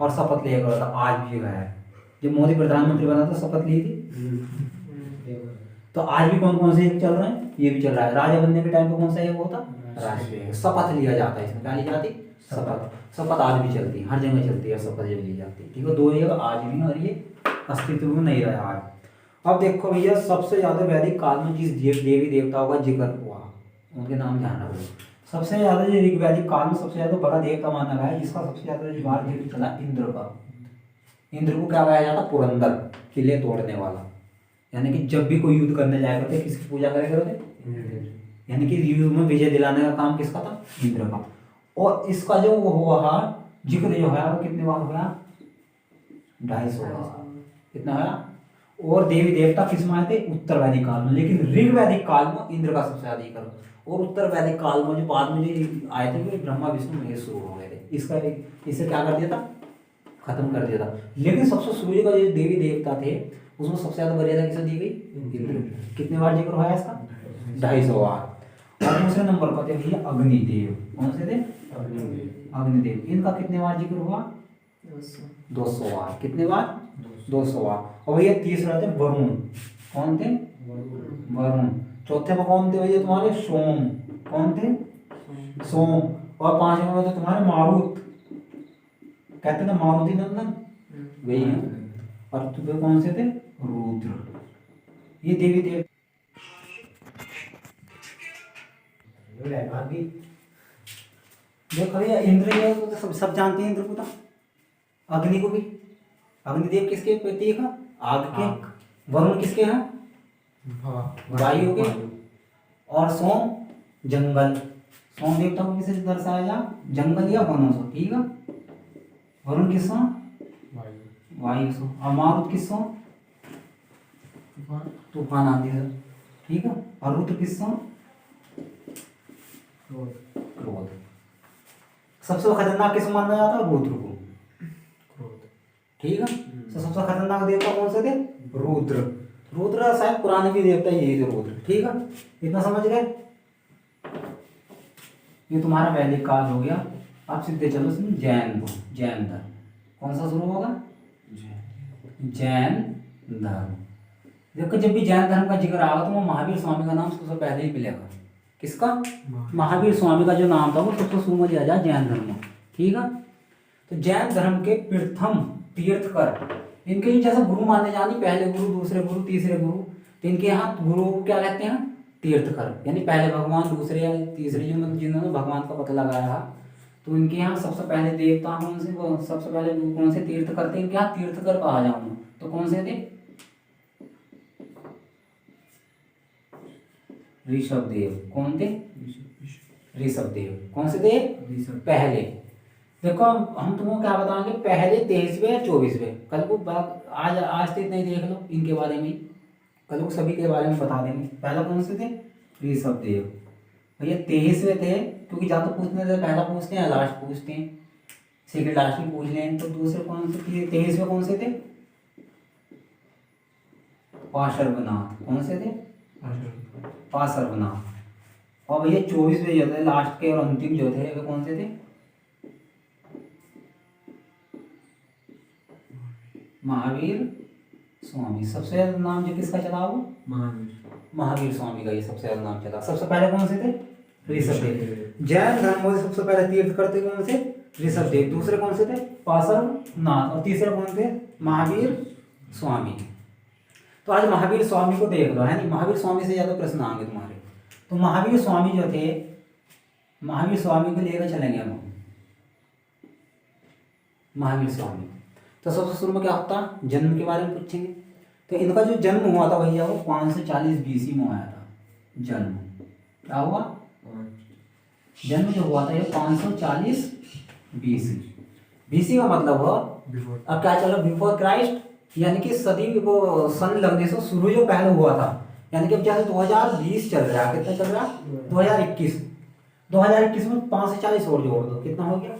और शपथ लिया करता। आज भी है, जब मोदी प्रधानमंत्री बना था शपथ ली थी। तो आज भी कौन कौन से यज्ञ चल रहे हैं? ये भी चल रहा है। राजा बनने के टाइम पे कौन सा यज्ञ होता? राजसूय। शपथ लिया जाता है, इसमें क्या ली जाती? शपथ। शपथ आज भी चलती है, हर जगह चलती है शपथ जब ली जाती है। ठीक है, दो यज्ञ आज भी, और ये अस्तित्व में नहीं रहा आज। अब देखो भैया, सबसे ज्यादा वैदिक काल में जिस देवी देवताओं का जिक्र हुआ उनके नाम ध्यान रखो। सबसे ज्यादा जो वैदिक काल में सबसे ज्यादा बड़ा देवता माना गया है, जिसका सबसे ज्यादा जिक्र चला, इंद्र का। इंद्र को क्या कहा जाता? पुरंदर, किले तोड़ने वाला। यानी कि जब भी कोई युद्ध करने जाया करते किसकी पूजा करे करते? यानी कि युद्ध में विजय दिलाने का काम किसका था? इंद्र का। और इसका जो वो हुआ जिक्र जो है वो कितने बार हुआ? 250 बार। कितना है? और देवी देवता किस में आए थे? उत्तर वैदिक काल में। लेकिन ऋग वैदिक काल में इंद्र का सबसे ज्यादा जिक्र, और उत्तर वैदिक काल में जो बाद में जो आए थे वो ब्रह्मा विष्णु महेश शुरू हो गए थे। इसका इसे क्या कर दिया था? खत्म कर दिया था। लेकिन सबसे सूर्य का जो देवी देवता थे उसमें सबसे ज्यादा मर्यादा किसे दी गई? इंद्र। कितने बार जिक्र हुआ है इसका? 250 बार। और दूसरे नंबर पर थे भैया अग्निदेव। कौन से थे? अग्निदेव। इनका कितने बार जिक्र हुआ? 200 बार। कितने बार? 200 बार। और भैया तीसरा थे वरुण। कौन थे? वरुण। चौथे में कौन थे भैया तुम्हारे? सोम। कौन थे? सोम। और पांचवें में तो तुम्हारे मारुत, कहते थे मारुति नंदन, वही है। और तुम्हें कौन से थे? रुद्र। ये देवी देव देखो भैया, इंद्र को तो सब जानते हैं, इंद्र को तो, अग्नि को भी। अग्निदेव किसके प्रतीक है? आग के। वरुण किसके हैं? वायु के। और सोम जंगल। सोम देवता को किसे दर्शाया जा? जंगल या वनों से। ठीक है, वरुण किसका? वायु सो, और मारुत किसो? तूफान आदि से, ठीक है। और रुद्र किसो? क्रोध। सबसे खतरनाक किस माना जाता है? रुद्र को, ठीक है। तो सबसे खतरनाक देवता कौन से थे? रुद्र। रुद्र शायद पुराने भी देवता यही थे, रुद्र, ठीक है। इतना समझ गए? ये तुम्हारा वैदिक काल हो गया। अब सीधे चलो जैन को, जैन धर्म कौन सा शुरू होगा? जैन धर्म। देखो जब भी जैन धर्म का जिक्र आएगा तो वो महावीर स्वामी का नाम सबसे पहले ही मिलेगा। किसका? महावीर स्वामी का जो नाम था वो सबसे शुरू में लिया जाए, जैन धर्म, ठीक है। तो जैन धर्म के प्रथम तीर्थकर, इनके जैसे गुरु माने जानी, पहले गुरु, दूसरे गुरु, तीसरे गुरु, तो इनके यहाँ गुरु को क्या कहते हैं? तीर्थकर, यानी पहले भगवान, दूसरे या तीसरे जो जिन्होंने भगवान का पता लगाया। तो इनके यहाँ सबसे पहले देवता कौन से, वो सबसे पहले गुरु कौन से? तीर्थकर थे। इनके यहाँ तीर्थकर कहा जाऊंगा तो कौन से थे? ऋषभ देव। कौन थे? ऋषभ देव। कौन से थे? पहले। देखो हम तुमको क्या बताएंगे, पहले 23वें या 24वें, कल को आज तक नहीं देख लो इनके बारे में, कल को सभी के बारे में बता देंगे। पहला कौन से थे? ऋषभ देव। भैया 23वें थे, क्योंकि ज्यादा पूछने से पहला पूछते हैं, लास्ट पूछते हैं, सेकंड लास्ट में पूछ लें। तो दूसरे कौन से थे? 23वें कौन से थे? पार्श्वनाथ। कौन से थे? पार्श्वनाथ। और भैया 24वें जो थे, लास्ट के और अंतिम जो थे, वे कौन से थे? महावीर स्वामी। सबसे ज्यादा नाम जो किसका चला? वो महावीर स्वामी का ये सबसे ज्यादा नाम चला। सबसे पहले कौन से थे? ऋषभ देव। जैन धर्म में सबसे पहले तीर्थ करते कौन से? ऋषभ देव। दूसरे कौन से थे? पार्श्वनाथ। और तीसरे कौन थे? महावीर स्वामी। तो आज महावीर स्वामी को देख लो, है नहीं? महावीर स्वामी से ज्यादा प्रश्न आएंगे तुम्हारे। तो महावीर स्वामी जो थे, महावीर स्वामी को लेकर चलेंगे हम। महावीर स्वामी तो सबसे शुरू में क्या होता है? जन्म के बारे में पूछेंगे। तो इनका जो जन्म हुआ था भैया वो 540 BC में आया था। जन्म क्या हुआ? जन्म जो हुआ था ये 540 BC। BC का मतलब हुआ, अब क्या चलो, बिफोर क्राइस्ट, यानी कि सदी वो सन लगने से शुरू जो पहले हुआ था, यानी कि अब जैसे 2020 चल रहा है, कितना चल रहा है? 2021। 2021 में 540 और जोड़ दो, कितना हो गया?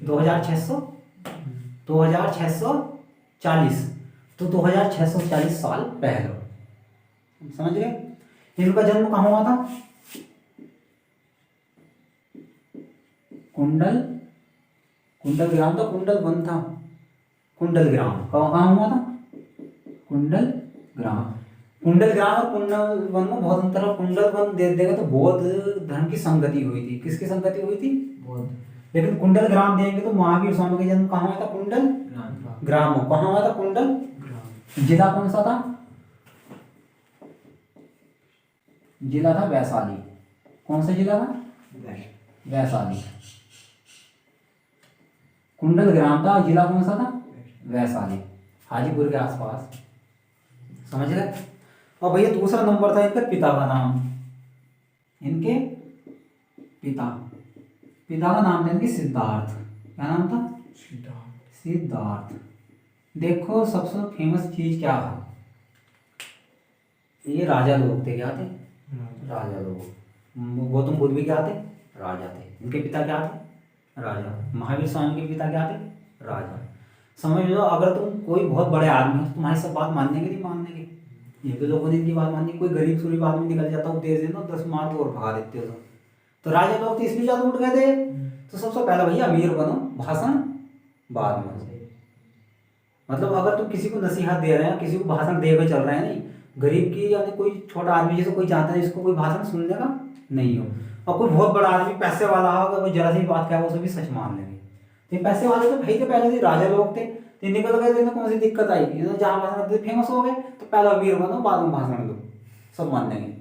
2600, 2640। तो 2640 साल पहले, समझ गए? इनका जन्म कहाँ हुआ था? कुंडल ग्राम था, कुंडल वन था, कुंडल ग्राम कहाँ हुआ था? कुंडल ग्राम और कुंडल वन में बहुत अंतर है। कुंडल वन देगा तो बौद्ध धर्म की संगति हुई थी। किसकी संगति हुई थी? बौद्ध। लेकिन कुंडल ग्राम देंगे तो महावीर स्वामी का जन्म कहाँ हुआ था? कुंडल ग्राम। कहाँ हुआ था? कुंडल ग्राम। जिला कौन सा था? जिला था वैशाली। कौन सा जिला था? वैशाली। कुंडल ग्राम था, जिला कौन सा था? वैशाली, हाजीपुर के आसपास, समझ गए? और भैया दूसरा नंबर था इनके पिता का नाम। इनके पिता का नाम था इनके सिद्धार्थ। क्या नाम था? सिद्धार्थ। देखो सबसे फेमस चीज क्या है? ये राजा लोग थे। क्या थे? राजा लोग। गौतम बुद्ध भी क्या थे? राजा थे। इनके पिता क्या थे? राजा। महावीर स्वामी के पिता क्या थे? राजा। समझ लो, अगर तुम कोई बहुत बड़े आदमी हो तो तुम्हारी सब बात मानने के नहीं मानने के, ये भी लोगों ने इनकी बात माननी। कोई गरीब सूरी आदमी निकल जाता उपदेश देना, 10 मार तो और भगा देते हो। तो राजा लोग तो इसलिए ज्यादा उठ गए थे। तो सबसे पहला भैया अमीर बनो, भाषण बाद में। मतलब अगर तुम किसी को नसीहत दे रहे हैं, किसी को भाषण दे के चल रहे हैं, नहीं गरीब की, यानी कोई छोटा आदमी जैसे कोई चाहता है इसको कोई भाषण सुनने का नहीं हो, और कोई बहुत बड़ा आदमी पैसे वाला होगा, कोई जरा सी बात क्या वो सभी सच मान लेंगे। तो पैसे वाले तो भाई थे, पहले से राजा लोग थे, तो निकल गए थे, कौन सी दिक्कत आई? जहाँ भाषण फेमस हो गए तो पहला अमीर बनो, बाद में भाषण दो, सब मान लेंगे।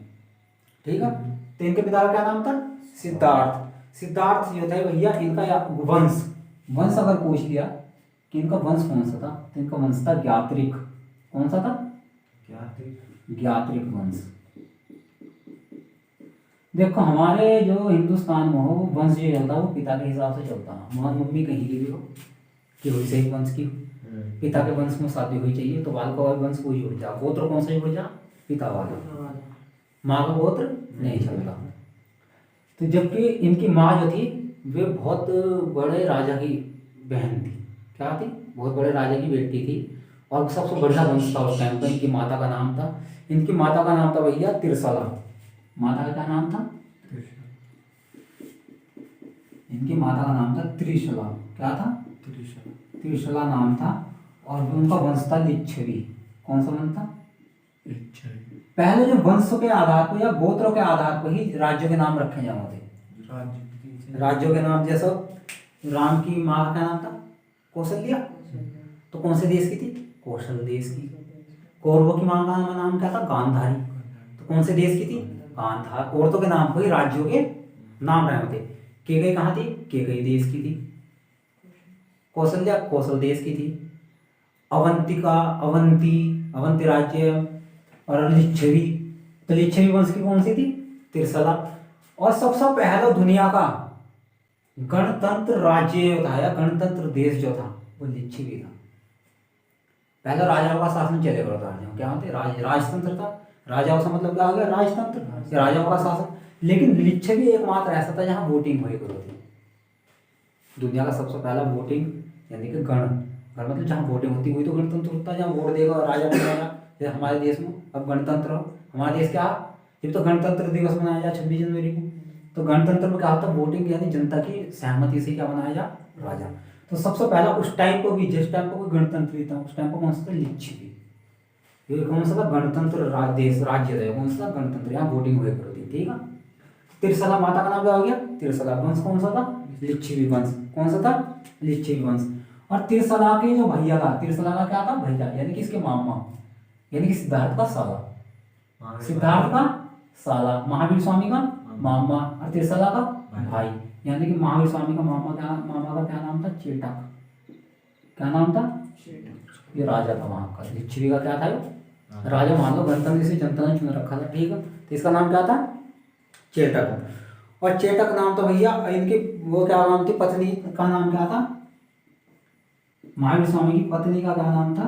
ठीक है। तो इनके पिता का क्या नाम था? सिद्धार्थ। सिद्धार्थ जो थे भैया, इनका वंश अगर पूछ लिया कि इनका वंश कौन सा था, तो इनका वंश था ज्ञात्रिक। कौन सा था? ज्ञात्रिक वंश। देखो हमारे जो हिंदुस्तान में हो वंश जो चलता है वो पिता के हिसाब से चलता है, हमारी मम्मी कहीं की भी हो, कि हुई सही वंश की, पिता के वंश में शादी हुई चाहिए तो बाल का वंश वही जुड़ जा, गोत्र कौन सा जुड़ जा, पिता वाला, माँ का गोत्र नहीं चलता। तो जबकि इनकी माँ जो थी वे बहुत बड़े राजा की बहन थी, क्या थी, बहुत बड़े राजा की बेटी थी, और सबसे बढ़िया वंश था उस टाइम पर। इनकी माता का नाम था, इनकी माता का नाम था भैया तिरसला। माता का क्या नाम था, इनकी माता का नाम था त्रिशला। क्या था, त्रिशला नाम था। और उनका वंश था लिच्छवी। कौन सा वंश था, पहले जो वंश के आधार पर या गोत्रों के आधार पर ही राज्यों के नाम रखे जाते थे। राज्यों के नाम जैसा राम की माँ का नाम था कौशल्या, तो कौन से देश की थी, कौशल देश की। कौरवों की माँ का नाम क्या था, गांधारी, तो कौन से देश की थी, गांधार। औरतों के नाम पर ही राज्यों के नाम रहे थे। केकई कहाँ थी, केकई देश की थी। कौशल्या कौशल देश की थी। अवंतिका अवंती, अवंती राज्य। और लिच्छवी, तो लिच्छवी वंश की कौन सी थी, तिरसला। और सबसे पहला दुनिया का गणतंत्र राज्य था या गणतंत्र देश जो था वो लिच्छवी था। पहले राजाओं का शासन चले गया था, क्या होते राजतंत्र था। राजाओं का मतलब क्या हो गया, राजतंत्र, राजाओं का शासन। लेकिन लिच्छवी एकमात्र ऐसा था जहाँ वोटिंग हुई करती थी। दुनिया का सबसे पहला वोटिंग यानी कि गण मतलब जहाँ वोटिंग होती हुई तो गणतंत्र होता है, जहाँ वोट देगा राजा बनेगा। जैसे हमारे देश में अब गणतंत्र हो, हमारे देश क्या, जब तो गणतंत्र दिवस मनाया जाए 26 जनवरी को, तो गणतंत्र में क्या होता है, वोटिंग यानी जनता की सहमति से क्या बनाया जा राजा। तो सबसे पहला उस टाइम को भी, जिस टाइम को कोई गणतंत्र था उस टाइम को कौन सा था, लिच्छवी। ये कौन सा था, गणतंत्र देश राज्य था, कौन सा गणतंत्र, यहाँ वोटिंग हुई करती थी, ठीक है। तिरसला माता का नाम क्या हो गया, तिरसला। वंश कौन सा था, लिच्छवी वंश। कौन सा था, लिच्छवी वंश। और तिरसला के जो भैया था, तिरसला का क्या था, भैया यानी कि इसके मामा, यानी कि सिद्धार्थ का साला, सिद्धार्थ का साला, महावीर स्वामी का मामा, और तिरसला का भाई। यानी कि महावीर स्वामी का मामा का क्या नाम था, चेटक। क्या नाम था, ये राजा था वहां का। लिच्छवी का क्या था, राजा। मान लो गणतंत्र से जनता ने चुन रखा था, ठीक है। तो इसका नाम क्या था, चेटक। और चेटक नाम तो भैया इनकी वो क्या नाम थी, पत्नी का नाम क्या था, महावीर स्वामी की पत्नी का क्या नाम था,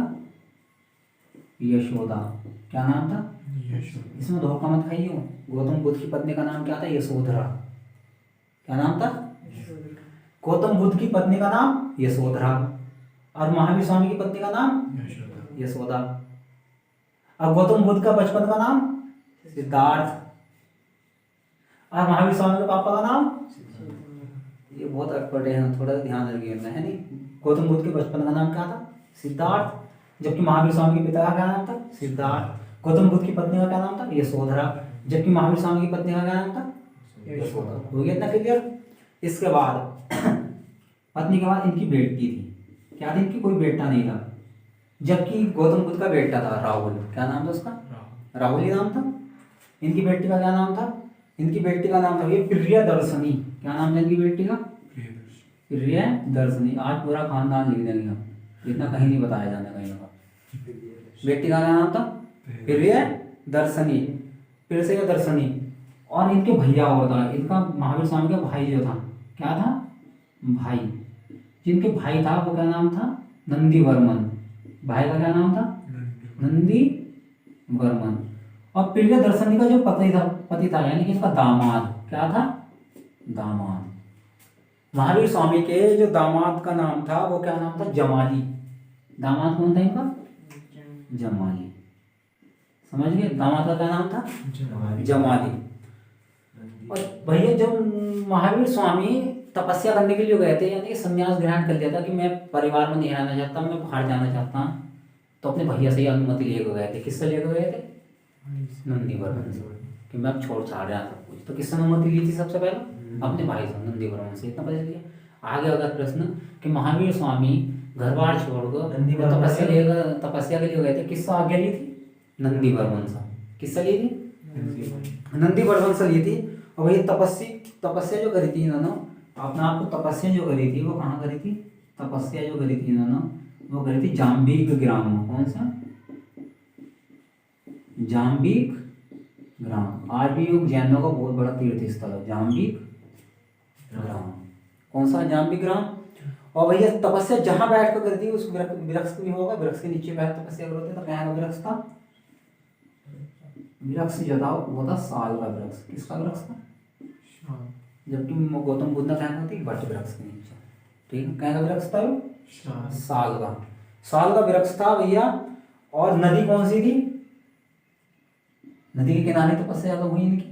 यशोदा। क्या नाम था, इसमें धोखा मत खाइयो। गौतम बुद्ध की पत्नी का नाम क्या था, यशोधरा। क्या नाम था, गौतम बुद्ध की पत्नी का नाम यशोधरा, और महावीर स्वामी की पत्नी का नाम यशोदा। और गौतम बुद्ध का बचपन का नाम सिद्धार्थ, और महावीर स्वामी के पापा का नाम, ये बहुत अटपटे हैं, थोड़ा ध्यान रखिएगा, है नहीं। गौतम बुद्ध के बचपन का नाम क्या था, सिद्धार्थ, जबकि महावीर स्वामी के पिता का क्या नाम था, सिद्धार्थ। गौतम बुद्ध की पत्नी का क्या नाम था, यशोधरा, जबकि महावीर स्वामी की पत्नी का क्या नाम था, यशोदा। हो गया इतना क्लियर। इसके बाद पत्नी के बाद इनकी बेटी थी, क्या थी इनकी, कोई बेटा नहीं था। जबकि गौतम बुद्ध का बेटा था राहुल। क्या नाम था उसका, राहुल ही नाम था। इनकी बेटी का क्या नाम था, इनकी बेटी का नाम था ये प्रियदर्शनी। क्या नाम था इनकी बेटी का, प्रियदर्शनी। आज पूरा खानदान लिख देंगे हम, इतना कहीं नहीं बताया जाना कहीं का। बेटी का क्या नाम था, प्रियदर्शनी, प्रियदर्शनी। और इनके भैया और था, इनका महावीर स्वामी का भाई जो था, क्या था, भाई। जिनके भाई था वो क्या नाम था, नंदीवर्मन। भाई का क्या नाम था, नंदीवर्मन। और प्रियदर्शनी का जो पति था यानी कि इसका दामाद, क्या था, दामाद। महावीर स्वामी के जो दामाद का नाम था वो क्या नाम था, जमाली। दामाद कौन था इनका, जमाली। समझ गए, दामाद का क्या नाम था, जमाली। और भैया जब महावीर स्वामी तपस्या करने के लिए गए थे, यानी कि संन्यास ग्रहण कर लिया था कि मैं परिवार में नहीं रहना चाहता, मैं बाहर जाना चाहता हूँ, तो अपने भैया से अनुमति लेकर गए थे। किससे लेकर गए थे, नंदीवर्मन से, कि मैं अब छोड़ छाड़ रहा सब कुछ। तो किससे अनुमति ली थी सबसे पहले, अपने भाई से, नंदीवर्मन से। इतना पता चलिए। आगे अगर प्रश्न कि महावीर स्वामी घर बार छोड़कर तपस्या के लिए गए थे, किससे आज्ञा ली थी, नंदीवर्मन से। किससे ली थी, नंदीवर्मन से ली थी। और वही तपस्या जो करी थी इन्होंने, अपने आप को तपस्या जो करी थी वो कहाँ करी थी, तपस्या जो करी थी इन्होंने वो करी थी जाम्बिक ग्राम में। कौन सा, जाम्बिक ग्राम। आज भी योग जैनों का बहुत बड़ा तीर्थ स्थल है जाम्बिक ग्राम। कौन सा, जाम्बिक ग्राम। और भैया तपस्या जहां बैठ कर करती है उस वृक्ष भी होगा, वृक्ष के नीचे बैठ तपस्या करते तो क्या वृक्ष था, वृक्ष जो था वो था साल का वृक्ष। किसका वृक्ष था? जबकि गौतम बुद्ध ने कहा थी वट वृक्ष के नीचे। ठीक है, क्या का वृक्ष था वो? साल का, साल का वृक्ष था भैया। और नदी कौन सी थी? नदी के किनारे तपस्या तो हुई इनकी।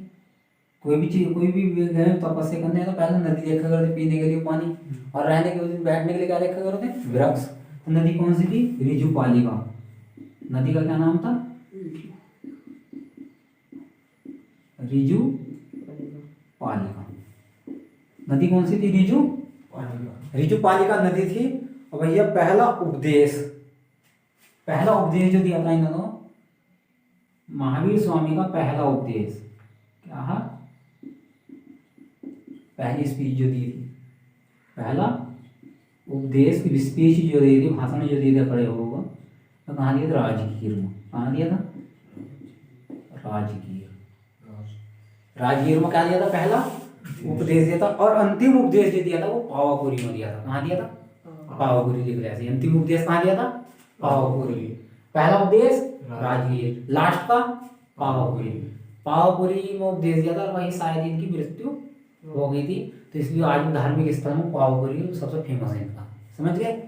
कोई भी चीज, कोई भी गए तपस्या करने तो पहले नदी देखा करते पीने के लिए पानी, और रहने के लिए बैठने के लिए क्या देखा करते? वृक्ष। तो नदी कौन सी थी? ऋजुपालिका। नदी का क्या नाम था? ऋजुपालिका। नदी कौन सी थी? ऋजुपालिका नदी थी। और भैया पहला उपदेश जो दिया था इन्होंने, महावीर स्वामी का पहला उपदेश क्या है? पहली स्पीच जो दी थी, पहला उपदेश की स्पीच जो दी थी, भाषण जो दिया था खड़े होगा, तो कहाँ दिया था? राजगीर में। कहाँ दिया था? राजगीर में क्या दिया था? पहला उपदेश दिया था। और अंतिम उपदेश जो दिया था वो पावापुरी में दिया था। कहाँ दिया था? पावापुरी लिख लिया। अंतिम उपदेश कहाँ दिया था? पावापुरी। पहला उपदेश राजगीर, लास्ट का पावापुरी। पावापुरी में उपदेश दिया था और वही शायद इनकी मृत्यु हो गई थी। तो इसलिए आज धार्मिक स्थल में पावापुरी सबसे फेमस है इनका। समझ गए?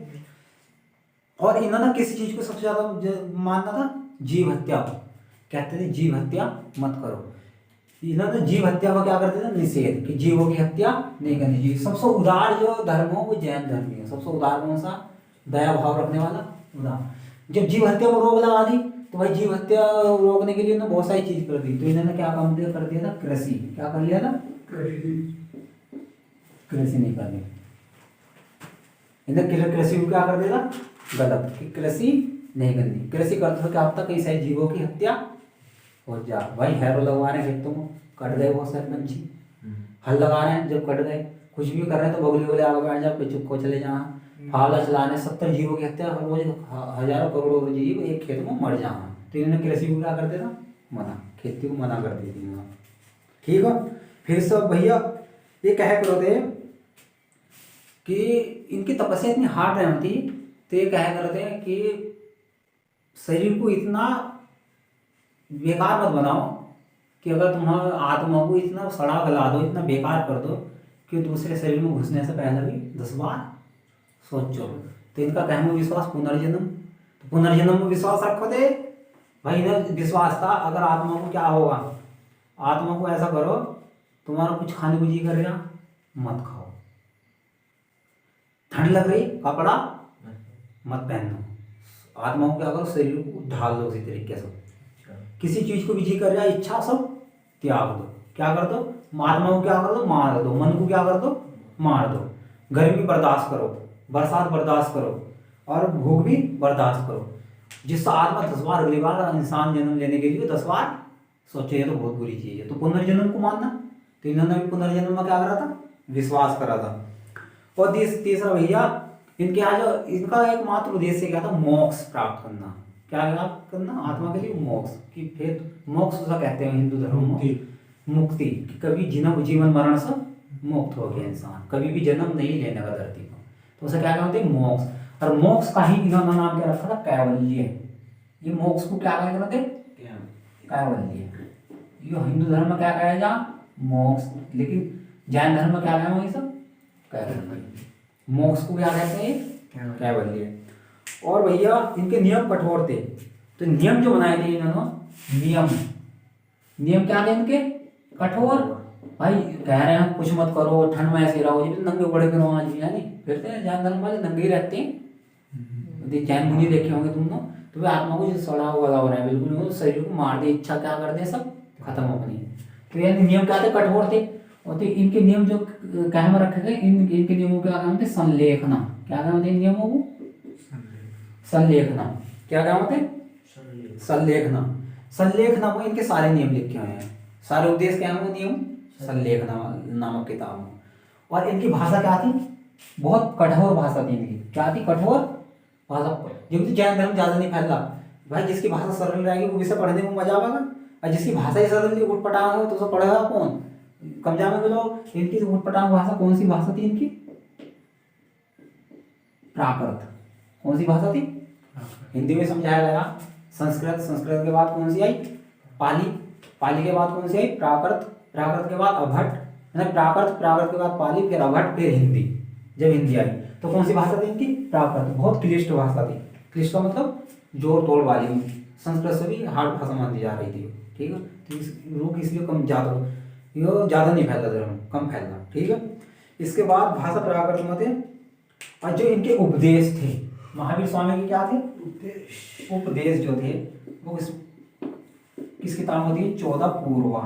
और इन्होंने किसी चीज को सबसे ज्यादा मानना था? जीव हत्या को। कहते थे जीव हत्या मत करो। इन्होंने जीव हत्या को क्या करते थे? निषेध, कि जीवों की हत्या नहीं करनी चाहिए। सबसे उदार जो धर्म हो वो जैन धर्म ही है। सबसे उदार कौन सा? दया भाव रखने वाला उदार। जब जीव हत्या को रोक लगा दी तो भाई जीव हत्या रोकने के लिए इन्होंने बहुत सारी चीज कर दी। तो इन्होंने क्या काम कर दिया था? कृषि। क्या कर लिया था? कृषि नहीं करनी। इन्हें कृषि को क्या कर दिया? गलत, कि कृषि नहीं करनी। कृषि करते हो क्या होता? कई सारे जीवों की हत्या हो जा। भाई हैरो लगवा रहे हैं खेतों में, कट गए बहुत सारे पंछी। हल लगा रहे हैं, जब कट गए। कुछ भी कर रहे हैं तो बगले बगले आगे बैठ जाओ, चुप को चले जाओ। फावड़ा चलाने 70 जीवों की हत्या, हर रोज हजारों करोड़ों जीव एक खेत में मर जाओ। तो इन्होंने कृषि को क्या कर देता? मना, खेती को मना कर दी थी। ठीक है। फिर सब भैया ये कह करते कि इनकी तपस्या इतनी हार्ड रहती, तो ये कह करते हैं कि शरीर को इतना बेकार मत बनाओ कि अगर तुम्हारा आत्मा को इतना सड़ा गला दो, इतना बेकार कर दो कि दूसरे शरीर में घुसने से पहले भी 10 बार सोचो। तो इनका कहना विश्वास पुनर्जन्म। तो पुनर्जन्म में विश्वास रखो थे भाई। इन्हें विश्वास था अगर आत्मा को क्या होगा, आत्मा को ऐसा करो, तुम्हारा कुछ खाने को जी कर रहा मत खाओ, ठंड लग रही कपड़ा मत पहनो, आत्मा को क्या करो, शरीर को ढाल दो उसी तरीके से। किसी चीज को भी जी कर रहा इच्छा सब त्याग दो। क्या कर दो? आत्मा को क्या कर दो? मार दो। मन को क्या कर दो? मार दो। गर्मी बर्दाश्त करो, बरसात बर्दाश्त करो, और भूख भी बर्दाश्त करो। जिससे आत्मा 10 बार अगली बार इंसान जन्म लेने के लिए 10 बार सोचे, तो बहुत बुरी चीज है। तो पुनर्जन्म को मानना। तो इन्होंने भी पुनर्जन्म में क्या करा था? विश्वास करा था। और तीसरा भैया इनके यहाँ जो इनका एकमात्र उद्देश्य क्या था? मोक्ष प्राप्त करना। क्या प्राप्त करना? आत्मा के लिए मोक्ष। कि फिर मोक्ष उसे कहते हैं हिंदू धर्म में, मुक्ति। कि कभी जीवन मरण से मुक्त हो गया इंसान, कभी भी जन्म नहीं लेने का धरती को, तो उसे क्या कहते हैं? मोक्ष। और मोक्ष का ही इन्होंने नाम क्या रखा था? कैवल्य। ये मोक्ष को क्या कहते हैं? कैवल्य। ये हिंदू धर्म में क्या कहा जा? मोक्ष। लेकिन जैन धर्म में क्या कहा वही सब? कैवल्य। मोक्ष को क्या कहते हैं? कैवल्य। और भैया इनके नियम कठोर थे। तो नियम जो बनाए थे इन्होंने, नियम क्या थे इनके? कठोर। भाई कह रहे हैं कुछ मत करो, ठंड में ऐसे रहो, ये नंगे बड़े करो आज भी, यानी फिरते हैं जैन धर्म वाले नंगे ही रहते हैं। जैन मुनि देखे होंगे तुम लोग, तो वे आत्मा को सड़ा हुआ लगा रहा है बिल्कुल, शरीर को मार दे, इच्छा क्या कर दे, सब खत्म अपनी। तो यानी नियम क्या थे? कठोर थे। और तो इनके नियम जो क्या में रखे गए, इनके नियमों क्या काम थे? संलेखना। क्या काम थे इन नियमों को? संलेखना। क्या काम थे? संलेखना। संलेखना में इनके सारे नियम लिखे हुए हैं। सारे उपदेश क्या है? नियम संलेखना नामक किताब में। और इनकी भाषा क्या थी? बहुत कठोर भाषा थी इनकी। क्या थी? कठोर भाषा। जब जैन धर्म ज्यादा नहीं फैला भाई, जिसकी भाषा सरल रहेगी वो विषय पढ़ने में मजा आएगा, और जिसकी भाषा ही सरल थी उठपटांग हो तो उसे पढ़ेगा कौन? कम जामे में लोग। इनकी उठपटांग भाषा कौन सी भाषा थी इनकी? प्राकृत। कौन सी भाषा थी? हिंदी में समझाया गया। संस्कृत, संस्कृत के बाद कौन सी आई? पाली, पाली के बाद कौन सी आई? प्राकृत, प्राकृत के बाद अभट्ट, प्राकृत, प्राकृत के बाद पाली, फिर अभट्ट, फिर हिंदी। जब हिंदी आई तो कौन सी भाषा थी इनकी? प्राकृत। बहुत क्लिष्ट भाषा थी। क्लिष्ट का मतलब जोड़ तोड़ वाली, संस्कृत से भी हार्ड भाषा मानी जा रही थी। ठीक है, तो इस लोग इसलिए कम ज़्यादा, ये ज़्यादा नहीं फैलता धर्म, कम फैलता। ठीक है, इसके बाद भाषा प्राकृत में थे। और जो इनके उपदेश थे, महावीर स्वामी के क्या थे? उपदेश जो थे वो किस किताब में थी? 14 पूर्वा।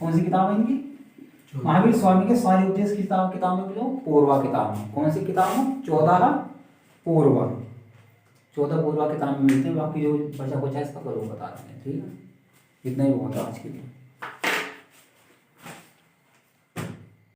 कौन सी किताब है इनकी? महावीर स्वामी के सारे उपदेश किताब में मिलो, पूर्वा किताब में। कौन सी किताब में? 14 पूर्वा। 14 पूर्वा किताब में मिलते हैं। बाकी जो बचा कुछ है इसका करो बता रहे हैं। ठीक है, इतना ही बहुत है आज के लिए।